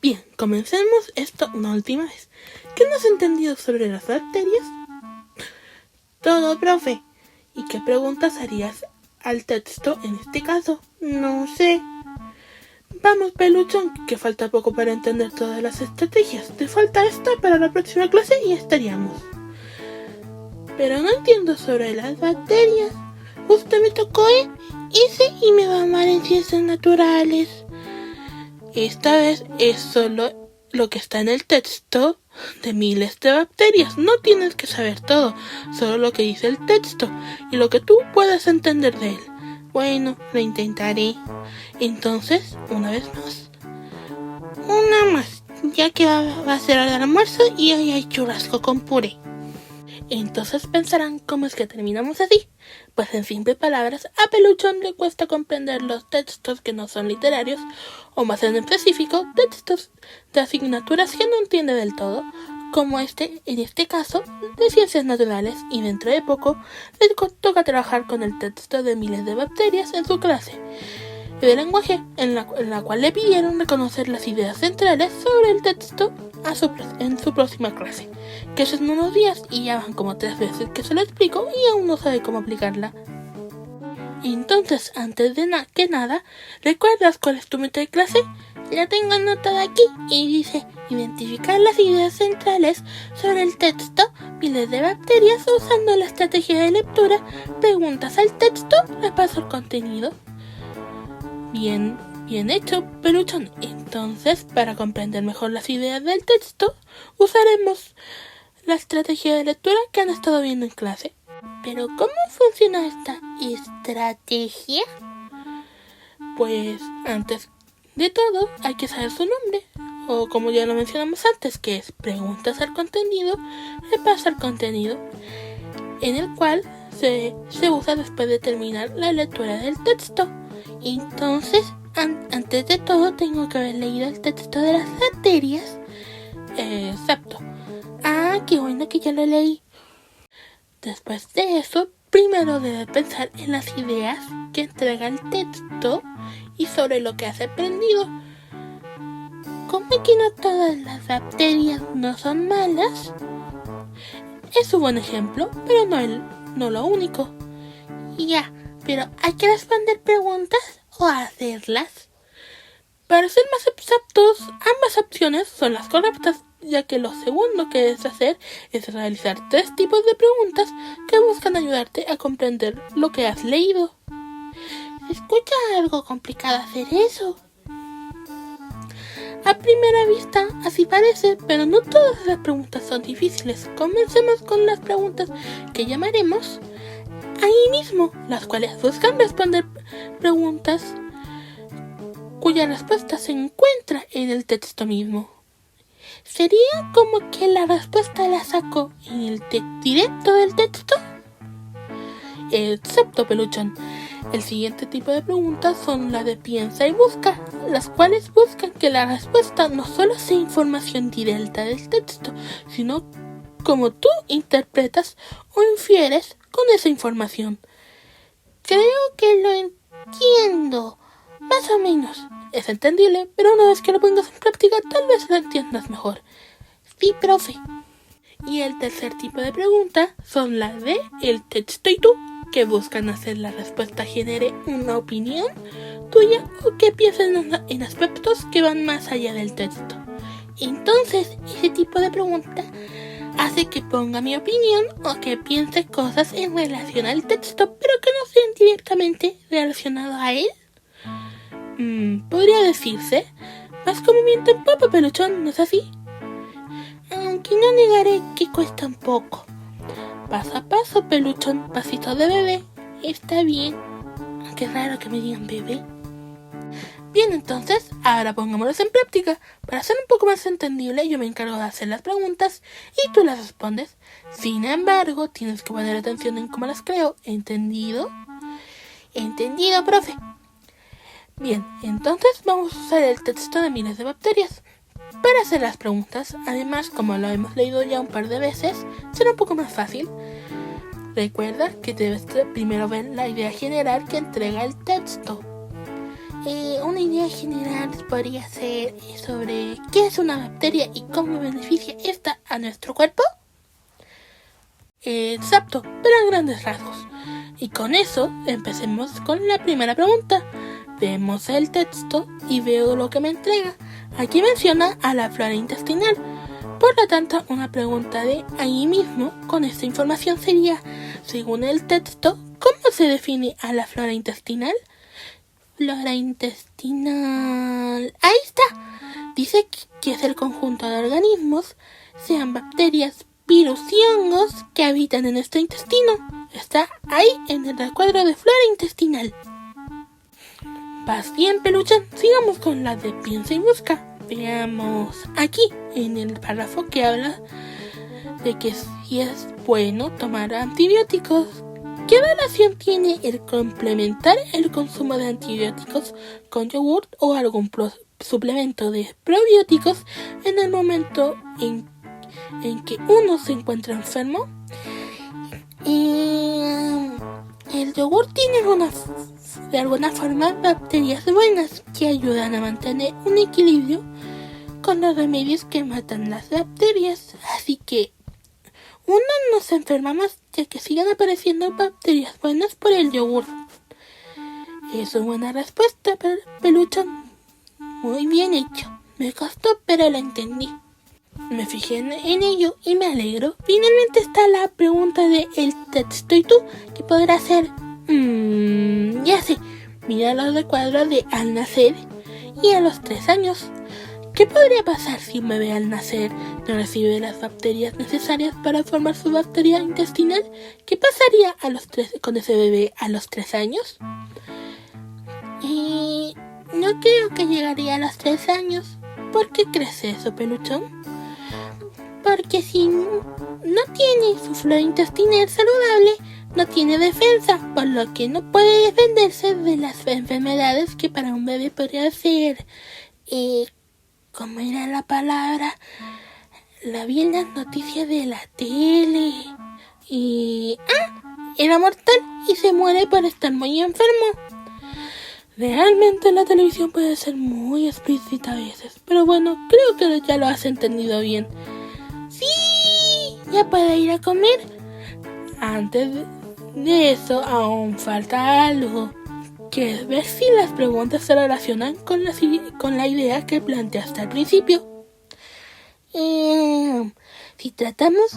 Bien, comencemos esto una última vez. ¿Qué no has entendido sobre las bacterias? Todo, profe. ¿Y qué preguntas harías al texto en este caso? No sé. Vamos, Peluchón, que falta poco para entender todas las estrategias. Te falta esta para la próxima clase y estaríamos. Pero no entiendo sobre las bacterias. Justo me tocó ese y me va mal en ciencias naturales. Esta vez es solo lo que está en el texto de miles de bacterias. No tienes que saber todo, solo lo que dice el texto y lo que tú puedas entender de él. Bueno, lo intentaré. Entonces, una vez más. Una más, ya que va a ser hora del almuerzo y hoy hay churrasco con puré. Entonces pensarán cómo es que terminamos así. Pues en simples palabras, a Peluchón le cuesta comprender los textos que no son literarios, o más en específico, textos de asignaturas que no entiende del todo, como en este caso, de ciencias naturales, y dentro de poco le toca trabajar con el texto de miles de bacterias en su clase de lenguaje, en la cual le pidieron reconocer las ideas centrales sobre el texto en su próxima clase, que es en unos días, y ya van como 3 veces que se lo explico y aún no sabe cómo aplicarla. Entonces, antes de que nada, ¿recuerdas cuál es tu meta de clase? La tengo anotada aquí y dice: identificar las ideas centrales sobre el texto, miles de bacterias, usando la estrategia de lectura, preguntas al texto, repaso al contenido. Bien hecho, Peluchón. Entonces, para comprender mejor las ideas del texto, usaremos la estrategia de lectura que han estado viendo en clase. ¿Pero cómo funciona esta estrategia? Pues, antes de todo, hay que saber su nombre, o como ya lo mencionamos antes, que es preguntas al contenido, repaso al contenido, en el cual se usa después de terminar la lectura del texto. Entonces, antes de todo, tengo que haber leído el texto de las bacterias. Exacto. Qué bueno que ya lo leí. Después de eso, primero debe pensar en las ideas que entrega el texto y sobre lo que has aprendido. ¿Cómo que no todas las bacterias no son malas? Es un buen ejemplo, pero no lo único. Ya. Pero hay que responder preguntas o hacerlas. Para ser más exactos, ambas opciones son las correctas, ya que lo segundo que debes hacer es realizar 3 tipos de preguntas que buscan ayudarte a comprender lo que has leído. ¿Se escucha algo complicado hacer eso? A primera vista, así parece, pero no todas las preguntas son difíciles. Comencemos con las preguntas que llamaremos ahí mismo, las cuales buscan responder preguntas cuya respuesta se encuentra en el texto mismo. ¿Sería como que la respuesta la saco en el directo del texto? Excepto, Peluchón. El siguiente tipo de preguntas son las de piensa y busca, las cuales buscan que la respuesta no solo sea información directa del texto, sino como tú interpretas o infieres con esa información. Creo que lo entiendo, más o menos. Es entendible, pero una vez que lo pongas en práctica, tal vez lo entiendas mejor. Sí, profe. Y el tercer tipo de pregunta son las de el texto y tú, que buscan hacer la respuesta genere una opinión tuya o que piensen en aspectos que van más allá del texto. Entonces, ese tipo de pregunta hace que ponga mi opinión o que piense cosas en relación al texto, pero que no sean directamente relacionadas a él. Podría decirse más como viento en popa, Peluchón, ¿no es así? Aunque no negaré que cuesta un poco. Paso a paso, Peluchón, pasito de bebé. Está bien, aunque es raro que me digan bebé. Bien, entonces, ahora pongámoslos en práctica. Para ser un poco más entendible, yo me encargo de hacer las preguntas y tú las respondes. Sin embargo, tienes que poner atención en cómo las creo. ¿Entendido? Entendido, profe. Bien, entonces vamos a usar el texto de miles de bacterias para hacer las preguntas. Además, como lo hemos leído ya un par de veces, será un poco más fácil. Recuerda que debes primero ver la idea general que entrega el texto. Una idea general podría ser sobre qué es una bacteria y cómo beneficia esta a nuestro cuerpo. Exacto, pero en grandes rasgos. Y con eso empecemos con la primera pregunta. Vemos el texto y veo lo que me entrega. Aquí menciona a la flora intestinal. Por lo tanto, una pregunta de ahí mismo con esta información sería, según el texto, ¿cómo se define a la flora intestinal? Flora intestinal... ¡Ahí está! Dice que es el conjunto de organismos, sean bacterias, virus y hongos que habitan en nuestro intestino. Está ahí en el recuadro de flora intestinal. ¿Vas bien, peluche? Sigamos con la de piensa y busca. Veamos aquí en el párrafo que habla de que si es bueno tomar antibióticos. ¿Qué relación tiene el complementar el consumo de antibióticos con yogurt o algún suplemento de probióticos en el momento en que uno se encuentra enfermo? El yogur tiene de alguna forma bacterias buenas que ayudan a mantener un equilibrio con los remedios que matan las bacterias, así que uno no se enferma más ya que sigan apareciendo bacterias buenas por el yogur. Es una buena respuesta, peluchón. Muy bien hecho. Me costó, pero lo entendí. Me fijé en ello y me alegro. Finalmente está la pregunta de el texto y tú, que podrá ser... ya sé, mira los recuadros de al nacer y a los 3 años. ¿Qué podría pasar si un bebé al nacer no recibe las bacterias necesarias para formar su bacteria intestinal? ¿Qué pasaría con ese bebé a los 3 años? No creo que llegaría a los 3 años. ¿Por qué crees eso, peluchón? Porque si no tiene su flora intestinal saludable, no tiene defensa, por lo que no puede defenderse de las enfermedades que para un bebé podría ser... ¿Cómo era la palabra? La vi en las noticias de la tele. Era mortal y se muere por estar muy enfermo. Realmente la televisión puede ser muy explícita a veces, pero bueno, creo que ya lo has entendido bien. ¡Sí! ¿Ya puedo ir a comer? Antes de eso, aún falta algo, que es ver si las preguntas se relacionan con la idea que planteaste al principio. Si tratamos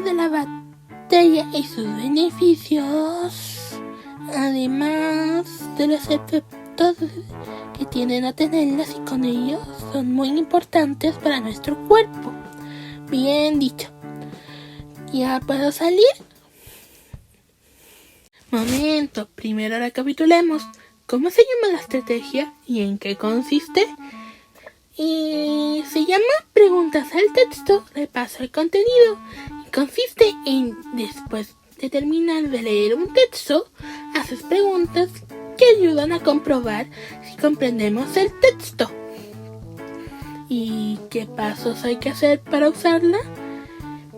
de la bacteria y sus beneficios, además de los efectos que tienen a tenerlas y con ellos son muy importantes para nuestro cuerpo. Bien dicho. ¿Ya puedo salir? Momento, primero recapitulemos. ¿Cómo se llama la estrategia y en qué consiste? Se llama Preguntas al texto, repaso el contenido. Y consiste en, después de terminar de leer un texto, haces preguntas que ayudan a comprobar si comprendemos el texto. ¿Y qué pasos hay que hacer para usarla?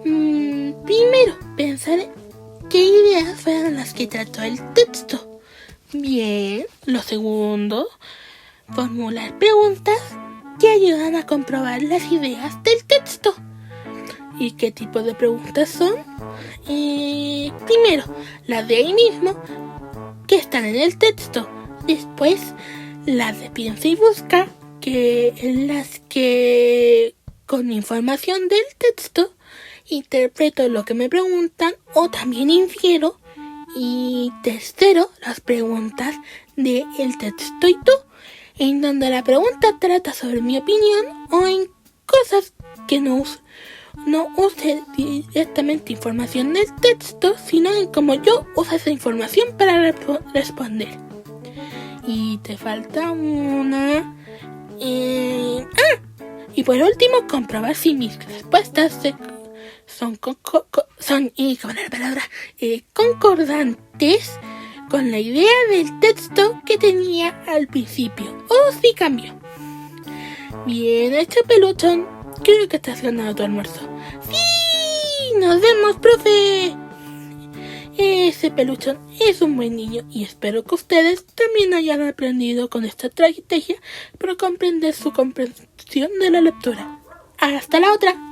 Primero, pensar qué ideas fueron las que trató el texto. Bien, lo segundo, formular preguntas que ayudan a comprobar las ideas del texto. ¿Y qué tipo de preguntas son? Primero, las de ahí mismo, que están en el texto. Después, las de piensa y busca, en las que con información del texto interpreto lo que me preguntan o también infiero. Y tercero, las preguntas de el texto y tú, en donde la pregunta trata sobre mi opinión o en cosas que no use directamente información del texto, sino en cómo yo uso esa información para responder. Y te falta una... y por último, comprobar si mis respuestas son concordantes con la idea del texto que tenía al principio, o si cambió. Bien hecho, peluchón. Creo que te has ganado tu almuerzo. ¡Sí! ¡Nos vemos, profe! Ese peluchón es un buen niño y espero que ustedes también hayan aprendido con esta estrategia para comprender su comprensión de la lectura. ¡Hasta la otra!